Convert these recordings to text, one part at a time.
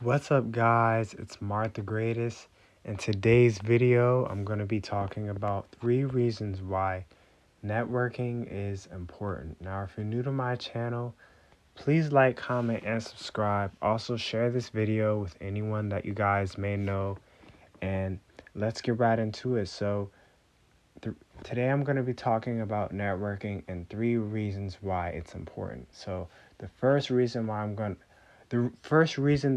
What's up, guys? It's Martha Greatest. In today's video, I'm going to be talking about 3 reasons why networking is important. Now, if you're new to my channel, please like, comment, and subscribe. Also, share this video with anyone that you guys may know, and let's get right into it. Today I'm going to be talking about networking and 3 reasons why it's important. So, the first reason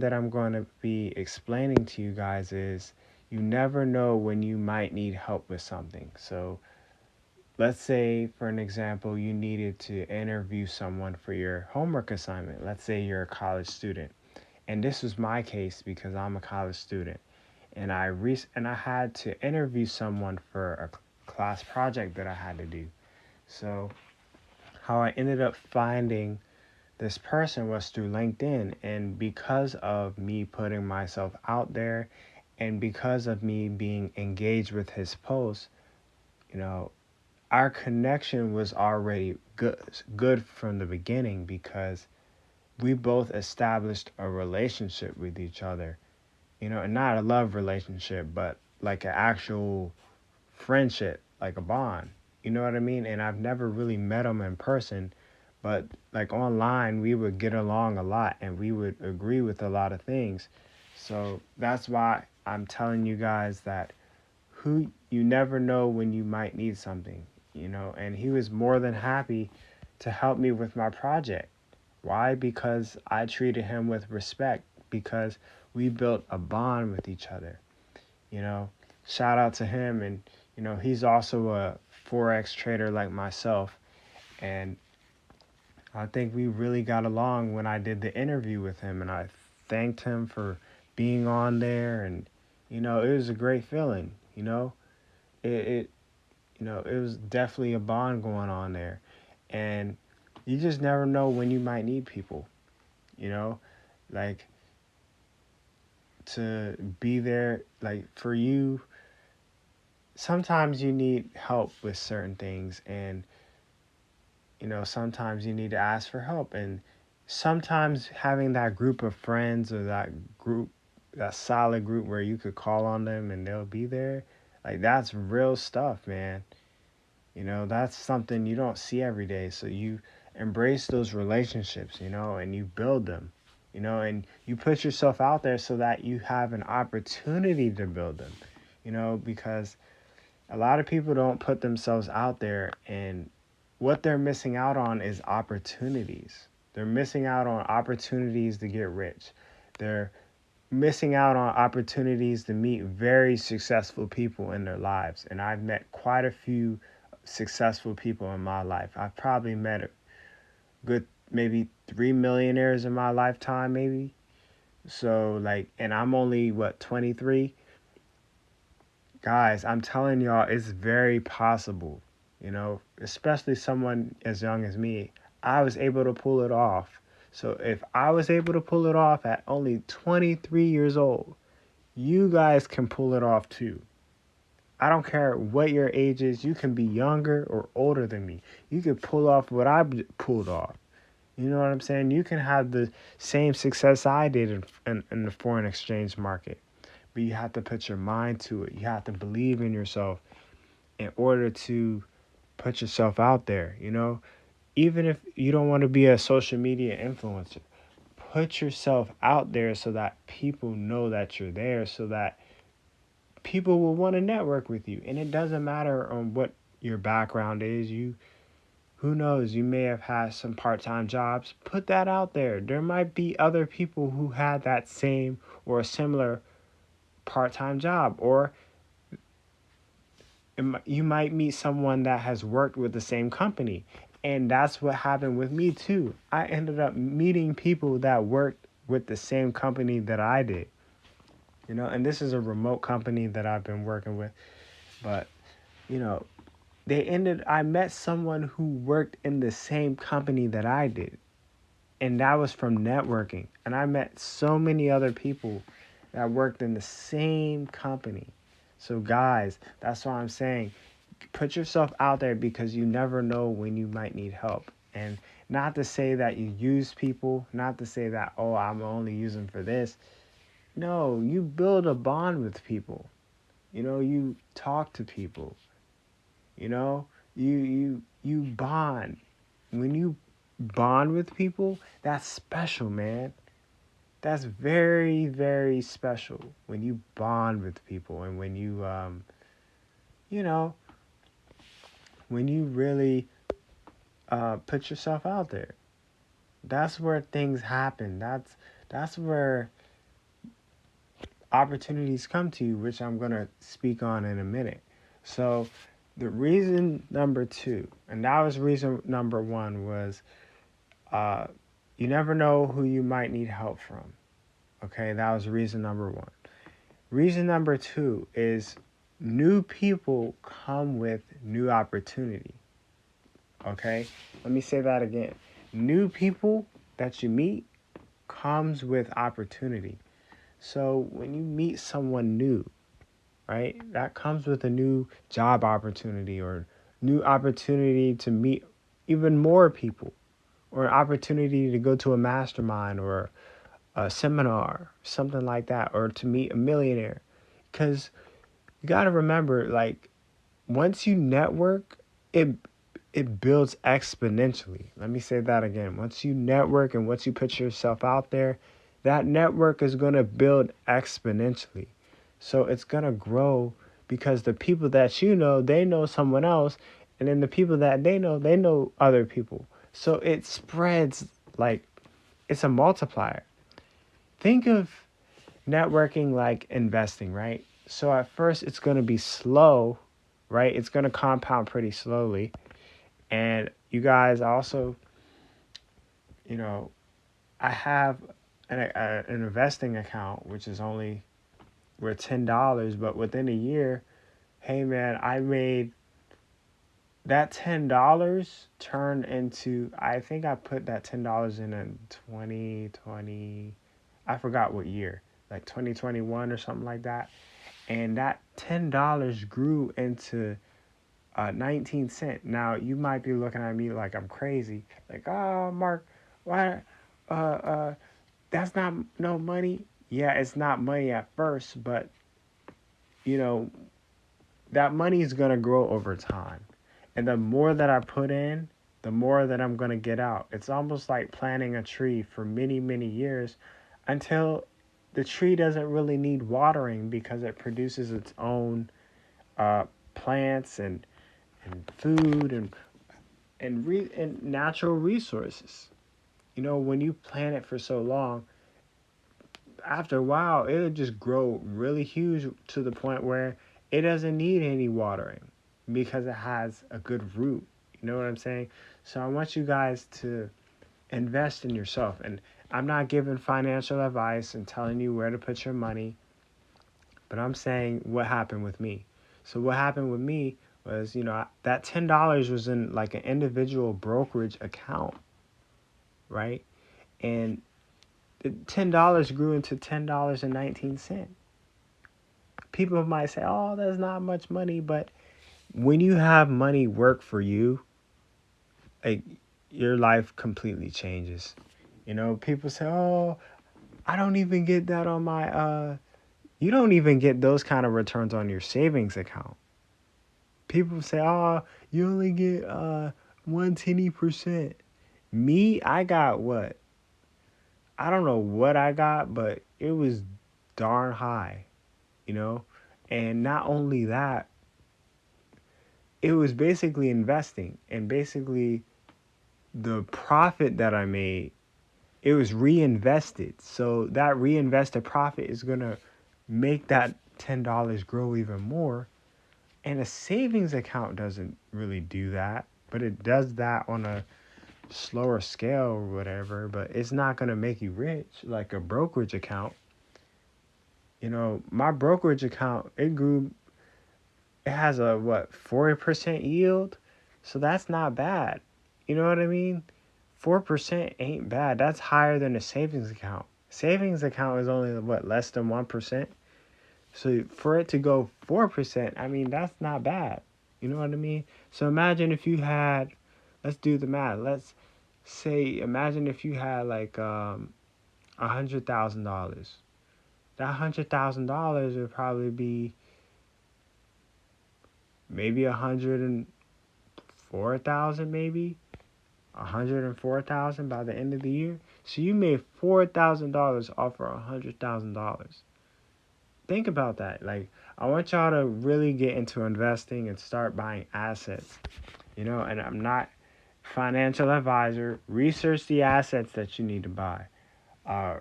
that I'm going to be explaining to you guys is you never know when you might need help with something. So, let's say, for an example, you needed to interview someone for your homework assignment. Let's say you're a college student. And this was my case because I'm a college student. And I had to interview someone for a class project that I had to do. So, how I ended up finding this person was through LinkedIn, and because of me putting myself out there and because of me being engaged with his posts, you know, our connection was already good from the beginning because we both established a relationship with each other, and not a love relationship, but like an actual friendship, like a bond. You know what I mean? And I've never really met him in person, but like online, we would get along a lot and we would agree with a lot of things. So that's why I'm telling you guys that who you never know when you might need something, and he was more than happy to help me with my project. Why? Because I treated him with respect, because we built a bond with each other. you know Shout out to him. And he's also a forex trader like myself, and I think we really got along when I did the interview with him, and I thanked him for being on there. And it was a great feeling. It it was definitely a bond going on there. And you just never know when you might need people, you know like, to be there, like, for you. Sometimes you need help with certain things, and sometimes you need to ask for help. And sometimes having that group of friends, or that solid group where you could call on them and they'll be there, like, that's real stuff, man. That's something you don't see every day. So you embrace those relationships, and you build them, and you put yourself out there so that you have an opportunity to build them, because a lot of people don't put themselves out there, and what they're missing out on is opportunities. They're missing out on opportunities to get rich. They're missing out on opportunities to meet very successful people in their lives. And I've met quite a few successful people in my life. I've probably met a good maybe 3 millionaires in my lifetime, maybe. So, like, and I'm only, what, 23? Guys, I'm telling y'all, it's very possible, especially someone as young as me. I was able to pull it off. So if I was able to pull it off at only 23 years old, you guys can pull it off too. I don't care what your age is. You can be younger or older than me. You can pull off what I pulled off. You know what I'm saying? You can have the same success I did in the foreign exchange market. But you have to put your mind to it. You have to believe in yourself in order to put yourself out there, Even if you don't want to be a social media influencer, put yourself out there so that people know that you're there, so that people will want to network with you. And it doesn't matter on what your background is. Who knows, you may have had some part-time jobs. Put that out there. There might be other people who had that same or a similar part-time job, or you might meet someone that has worked with the same company. And that's what happened with me too. I ended up meeting people that worked with the same company that I did. And this is a remote company that I've been working with. But, you know, I met someone who worked in the same company that I did. And that was from networking. And I met so many other people that worked in the same company. So guys, that's why I'm saying, put yourself out there, because you never know when you might need help. And not to say that you use people, not to say that, oh, I'm only using for this. No, you build a bond with people. You talk to people. You know, you bond. When you bond with people, that's special, man. That's very, very special when you bond with people and when you know, when you really put yourself out there. That's where things happen. That's where opportunities come to you, which I'm gonna speak on in a minute. So the reason number two, and that was reason number one, was uh, you never know who you might need help from. Okay, that was reason number one. Reason number two is new people come with new opportunity. Okay, let me say that again. New people that you meet comes with opportunity. So when you meet someone new, right, that comes with a new job opportunity or new opportunity to meet even more people or an opportunity to go to a mastermind or a seminar, something like that, or to meet a millionaire. Because you got to remember, like, once you network, it it builds exponentially. Let me say that again. Once you network and once you put yourself out there, that network is going to build exponentially. So it's going to grow because the people that you know, they know someone else, and then the people that they know other people. So it spreads like it's a multiplier. Think of networking like investing, right? So at first it's going to be slow, right? It's going to compound pretty slowly. And you guys also, you know, I have an investing account, which is only worth $10, but within a year, hey man, I made that $10 turn into, I think I put that $10 in 2020, I forgot what year, like 2021 or something like that. And that $10 grew into 19 cent. Now you might be looking at me like I'm crazy, like, oh Mark, why that's not no money. Yeah, it's not money at first, but you know that money is gonna grow over time. And the more that I put in, the more that I'm gonna get out. It's almost like planting a tree for many, many years until the tree doesn't really need watering because it produces its own uh, plants and food and natural resources. When you plant it for so long, after a while, it'll just grow really huge to the point where it doesn't need any watering because it has a good root. You know what I'm saying? So I want you guys to invest in yourself. And I'm not giving financial advice and telling you where to put your money, but I'm saying what happened with me. So what happened with me was, that $10 was in like an individual brokerage account, right? And the $10 grew into $10.19. People might say, "Oh, that's not much money," but when you have money work for you, like, your life completely changes. People say, "Oh, I don't even get that on my you don't even get those kind of returns on your savings account." People say, "Oh, you only get 120%." Me, I got what? I don't know what I got, but it was darn high, you know? And not only that, it was basically investing, and basically the profit that I made, it was reinvested. So that reinvested profit is going to make that $10 grow even more. And a savings account doesn't really do that, but it does that on a slower scale or whatever, but it's not going to make you rich like a brokerage account. My brokerage account, it has a 40% yield. So that's not bad. You know what I mean? 4% ain't bad. That's higher than a savings account. Savings account is only less than 1%. So for it to go 4%, I mean, that's not bad. You know what I mean? So imagine if you had, let's do the math. Let's say, imagine if you had like $100,000. that $100,000 would probably be maybe 104,000, maybe 104,000 by the end of the year. So you made $4,000 off of $100,000. Think about that. Like, I want y'all to really get into investing and start buying assets. And I'm not financial advisor. Research the assets that you need to buy.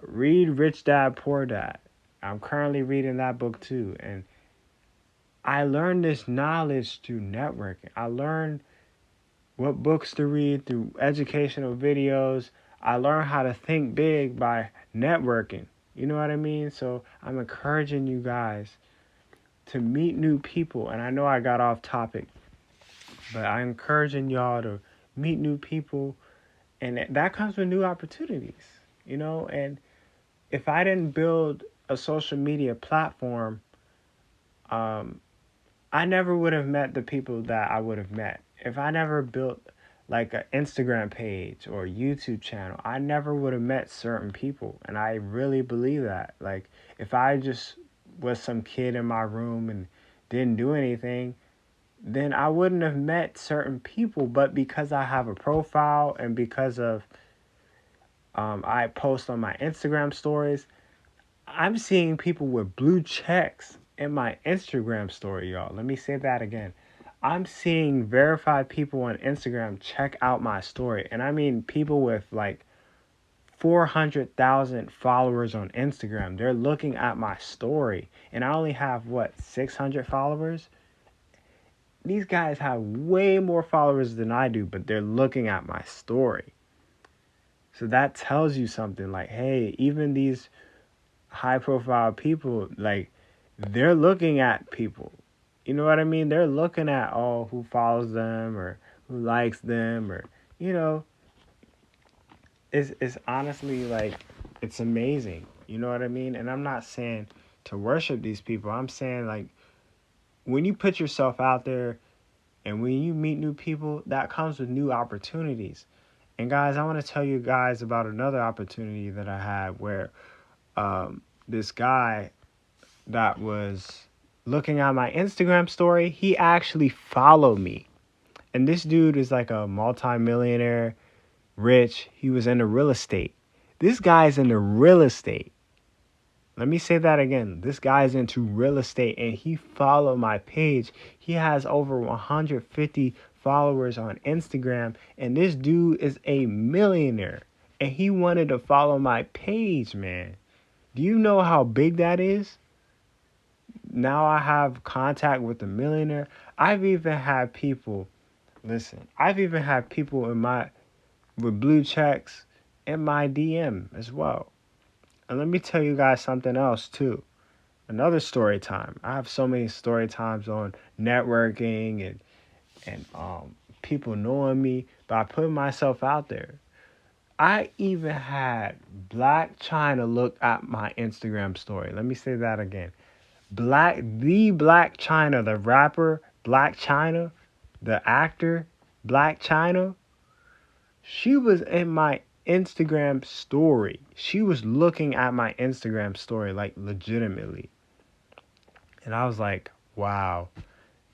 Read Rich Dad Poor Dad. I'm currently reading that book too, and I learned this knowledge through networking. I learned what books to read through educational videos. I learned how to think big by networking. You know what I mean? So I'm encouraging you guys to meet new people. And I know I got off topic, but I'm encouraging y'all to meet new people. And that comes with new opportunities, And if I didn't build a social media platform, I never would have met the people that I would have met. If I never built like an Instagram page or YouTube channel, I never would have met certain people. And I really believe that. Like, if I just was some kid in my room and didn't do anything, then I wouldn't have met certain people. But because I have a profile and because of I post on my Instagram stories, I'm seeing people with blue checks in my Instagram story, y'all. Let me say that again. I'm seeing verified people on Instagram check out my story. And I mean people with like 400,000 followers on Instagram. They're looking at my story. And I only have, 600 followers? These guys have way more followers than I do, but they're looking at my story. So that tells you something like, hey, even these high profile people, like, they're looking at people. You know what I mean? They're looking at who follows them or who likes them, or you know, it's honestly like, it's amazing. You know what I mean? And I'm not saying to worship these people. I'm saying, like, when you put yourself out there and when you meet new people, that comes with new opportunities. And guys, I want to tell you guys about another opportunity that I had where this guy that was looking at my Instagram story, he actually followed me. And this dude is like a multimillionaire, rich. He was into real estate. This guy's into real estate. Let me say that again. This guy's into real estate and he followed my page. He has over 150 followers on Instagram. And this dude is a millionaire. And he wanted to follow my page, man. Do you know how big that is? Now I have contact with a millionaire. I've even had people, listen, I've even had people with blue checks in my DM as well. And let me tell you guys something else too. Another story time. I have so many story times on networking and people knowing me by putting myself out there. I even had Blac Chyna look at my Instagram story. Let me say that again. Blac Chyna, the rapper Blac Chyna, the actor Blac Chyna, she was in my Instagram story. She was looking at my Instagram story, like, legitimately. And I was like, wow.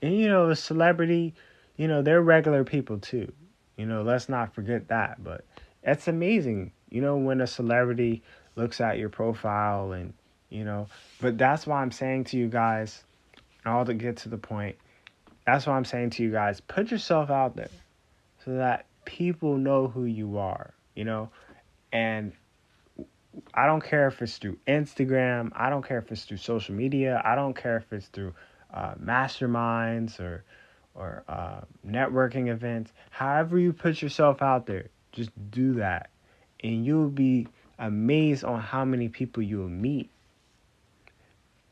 And a celebrity, they're regular people too. Let's not forget that. But it's amazing, when a celebrity looks at your profile and. But that's why I'm saying to you guys, all to get to the point, that's why I'm saying to you guys, put yourself out there so that people know who you are. And I don't care if it's through Instagram. I don't care if it's through social media. I don't care if it's through masterminds or networking events. However you put yourself out there, just do that. And you'll be amazed on how many people you'll meet.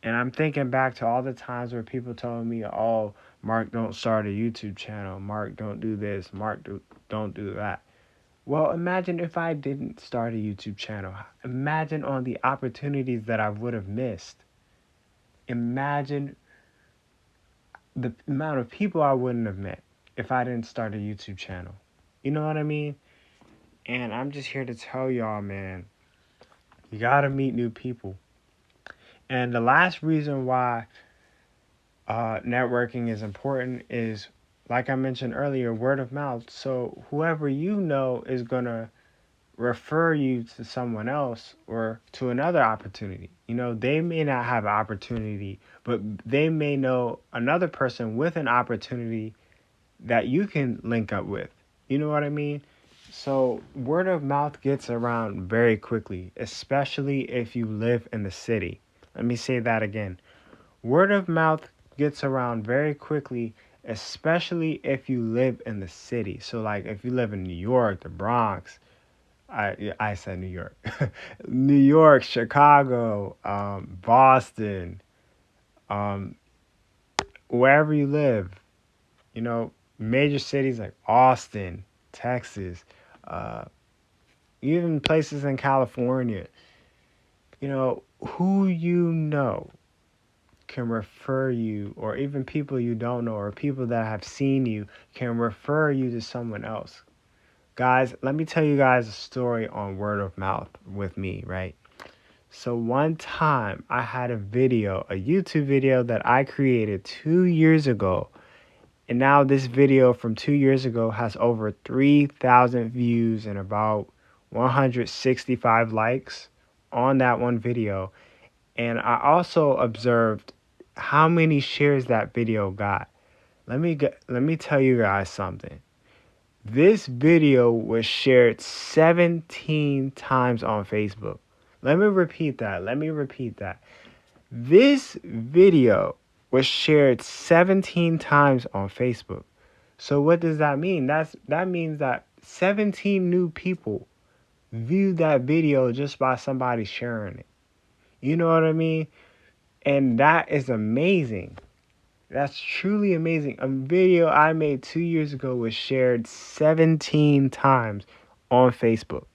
And I'm thinking back to all the times where people told me, oh, Mark, don't start a YouTube channel. Mark, don't do this. Mark, don't do that. Well, imagine if I didn't start a YouTube channel. Imagine on the opportunities that I would have missed. Imagine the amount of people I wouldn't have met if I didn't start a YouTube channel. You know what I mean? And I'm just here to tell y'all, man, you gotta meet new people. And the last reason why networking is important is, like I mentioned earlier, word of mouth. So whoever you know is going to refer you to someone else or to another opportunity. You know, they may not have an opportunity, but they may know another person with an opportunity that you can link up with. You know what I mean? So word of mouth gets around very quickly, especially if you live in the city. Let me say that again. Word of mouth gets around very quickly, especially if you live in the city. So like if you live in New York, the Bronx, I said New York, New York, Chicago, Boston, um, wherever you live, you know, major cities like Austin, Texas, uh, even places in California, you know, who you know can refer you, or even people you don't know, or people that have seen you can refer you to someone else. Guys, let me tell you guys a story on word of mouth with me, right? So one time I had a YouTube video that I created 2 years ago. And now this video from 2 years ago has over 3,000 views and about 165 likes on that one video. And I also observed how many shares that video got. Let me tell you guys something. This video was shared 17 times on Facebook. Let me repeat that. This video was shared 17 times on Facebook. So what does that mean? That means that 17 new people viewed that video just by somebody sharing it. You know what I mean? And that is amazing. That's truly amazing. A video I made 2 years ago was shared 17 times on Facebook.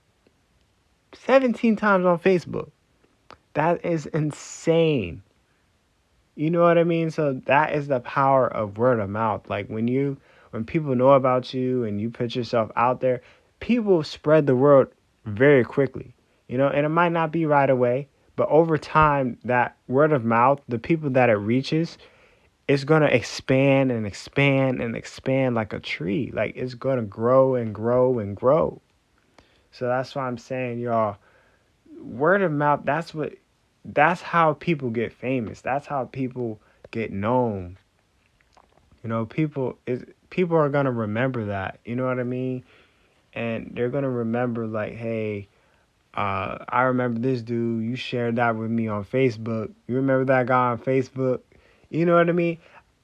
17 times on Facebook. That is insane. You know what I mean? So that is the power of word of mouth. Like when people know about you and you put yourself out there, people spread the word very quickly. You know, and it might not be right away, but over time, that word of mouth, the people that it reaches, it's going to expand and expand and expand like a tree. Like it's going to grow and grow and grow. So that's why I'm saying, y'all, word of mouth, that's how people get famous. That's how people get known. You know, people are going to remember that. You know what I mean? And they're going to remember like, hey, I remember this dude. You shared that with me on Facebook. You remember that guy on Facebook? You know what I mean?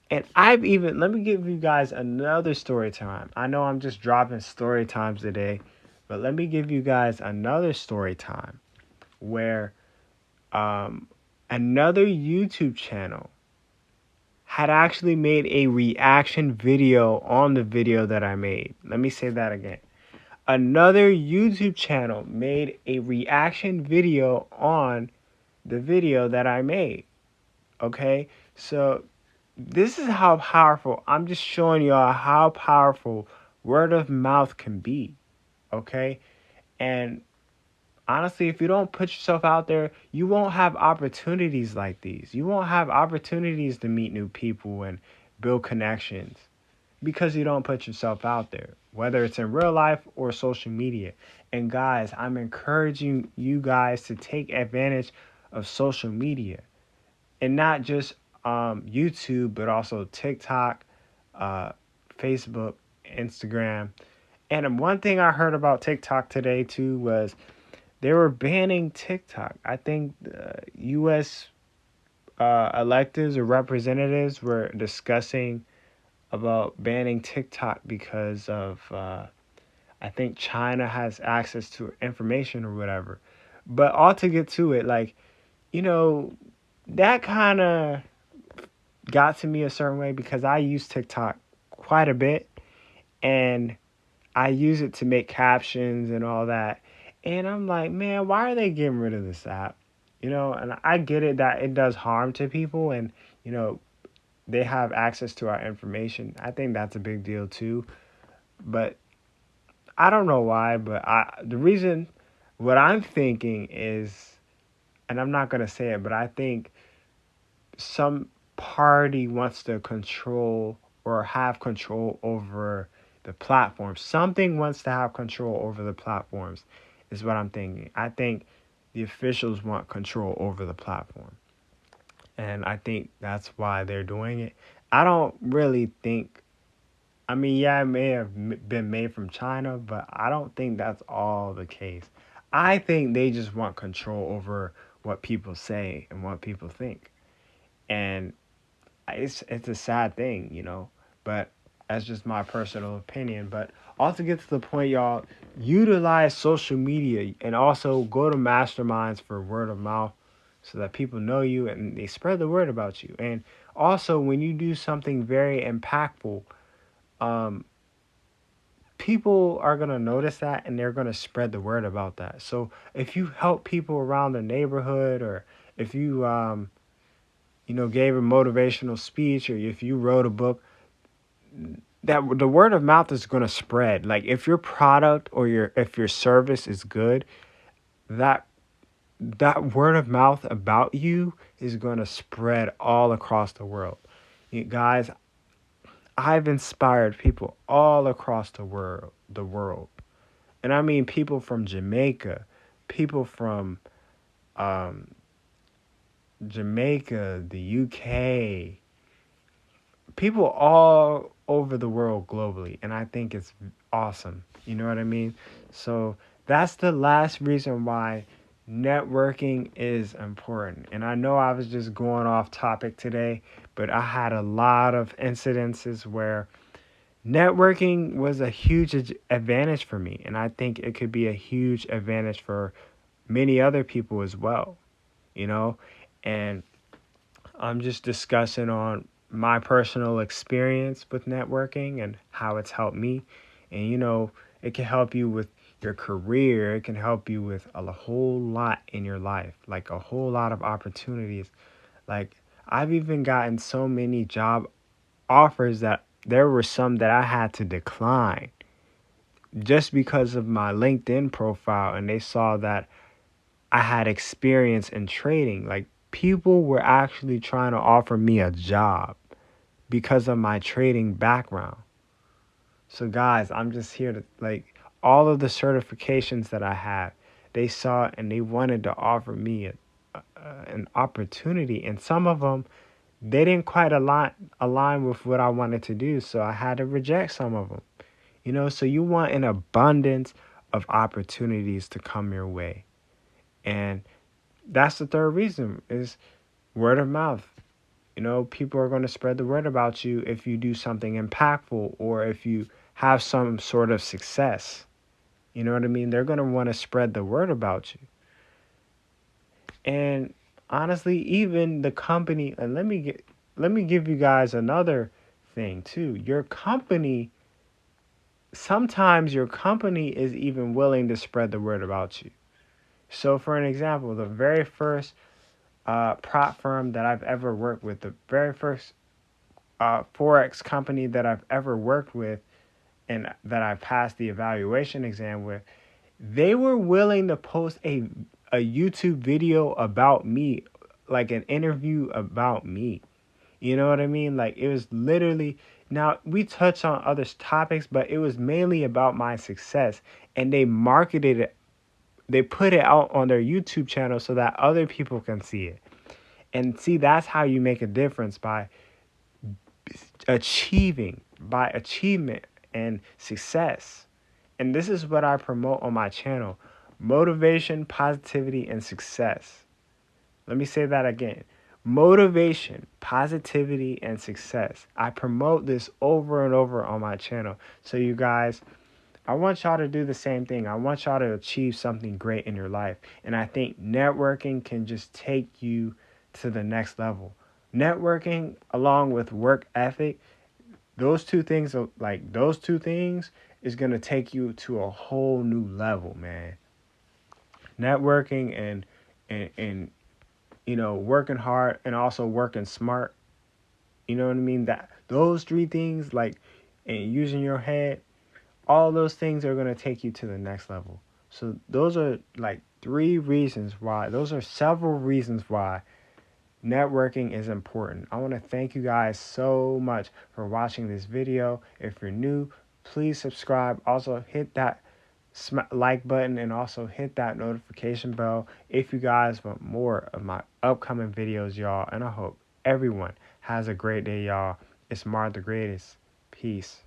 And let me give you guys another story time. I know I'm just dropping story times today, but let me give you guys another story time where another YouTube channel had actually made a reaction video on the video that I made. Let me say that again. Another YouTube channel made a reaction video on the video that I made. Okay? So this is how powerful. I'm just showing y'all how powerful word of mouth can be. Okay? And honestly, if you don't put yourself out there, you won't have opportunities like these. You won't have opportunities to meet new people and build connections because you don't put yourself out there, whether it's in real life or social media. And guys, I'm encouraging you guys to take advantage of social media, and not just YouTube, but also TikTok, uh, Facebook, Instagram. And one thing I heard about TikTok today too was they were banning TikTok. I think U.S. Electives or representatives were discussing about banning TikTok because of I think China has access to information or whatever. But all to get to it, like, you know, that kind of got to me a certain way because I use TikTok quite a bit, and I use it to make captions and all that. And I'm like, man, why are they getting rid of this app? You know, and I get it that it does harm to people, and, you know, they have access to our information. I think that's a big deal too. But I don't know why, but the reason, what I'm thinking is and I'm not going to say it, but I think some party wants to control or have control over the platform. Something wants to have control over the platforms, is what I'm thinking. I think the officials want control over the platform. And I think that's why they're doing it. I don't really think, I mean, yeah, it may have been made from China, but I don't think that's all the case. I think they just want control over what people say and what people think. And it's a sad thing, but that's just my personal opinion. But also get to the point, y'all, utilize social media and also go to masterminds for word of mouth so that people know you and they spread the word about you. And also when you do something very impactful, um, people are going to notice that and they're going to spread the word about that. So if you help people around the neighborhood, or if you gave a motivational speech, or if you wrote a book, that the word of mouth is going to spread. Like if your product or if your service is good, that that word of mouth about you is going to spread all across the world. You guys, I've inspired people all across the world. And I mean people from Jamaica, people from um, Jamaica, the UK, people all over the world globally, and I think it's awesome. You know what I mean? So that's the last reason why networking is important. And I know I was just going off topic today, but I had a lot of incidences where networking was a huge advantage for me, and I think it could be a huge advantage for many other people as well, you know? And I'm just discussing on my personal experience with networking and how it's helped me. And it can help you with your career. It can help you with a whole lot in your life, like a whole lot of opportunities. Like I've even gotten so many job offers that there were some that I had to decline just because of my LinkedIn profile, and they saw that I had experience in trading. Like people were actually trying to offer me a job because of my trading background. So guys, I'm just here to all of the certifications that I have, they saw and they wanted to offer me an opportunity, and some of them they didn't quite align with what I wanted to do, so I had to reject some of them. So you want an abundance of opportunities to come your way. And that's the third reason is word of mouth. People are going to spread the word about you if you do something impactful or if you have some sort of success. You know what I mean? They're going to want to spread the word about you. And honestly, even the company, and let me give you guys another thing too. Sometimes your company is even willing to spread the word about you. So for an example, the very first prop firm that I've ever worked with, the very first Forex company that I've ever worked with and that I passed the evaluation exam with, they were willing to post a YouTube video about me, like an interview about me. You know what I mean? Like it was literally, now we touched on other topics, but it was mainly about my success, and they marketed it. They put it out on their YouTube channel so that other people can see it. And see, that's how you make a difference, by achievement and success. And this is what I promote on my channel: motivation, positivity, and success. Let me say that again: motivation, positivity, and success. I promote this over and over on my channel. So you guys, I want y'all to do the same thing. I want y'all to achieve something great in your life. And I think networking can just take you to the next level. Networking along with work ethic, those two things is going to take you to a whole new level, man. Networking and working hard and also working smart. You know what I mean? That those three things, and using your head, all those things are going to take you to the next level. So those are like 3 reasons why. Those are several reasons why networking is important. I want to thank you guys so much for watching this video. If you're new, please subscribe. Also hit that like button and also hit that notification bell if you guys want more of my upcoming videos, y'all. And I hope everyone has a great day, y'all. It's Mar the Greatest. Peace.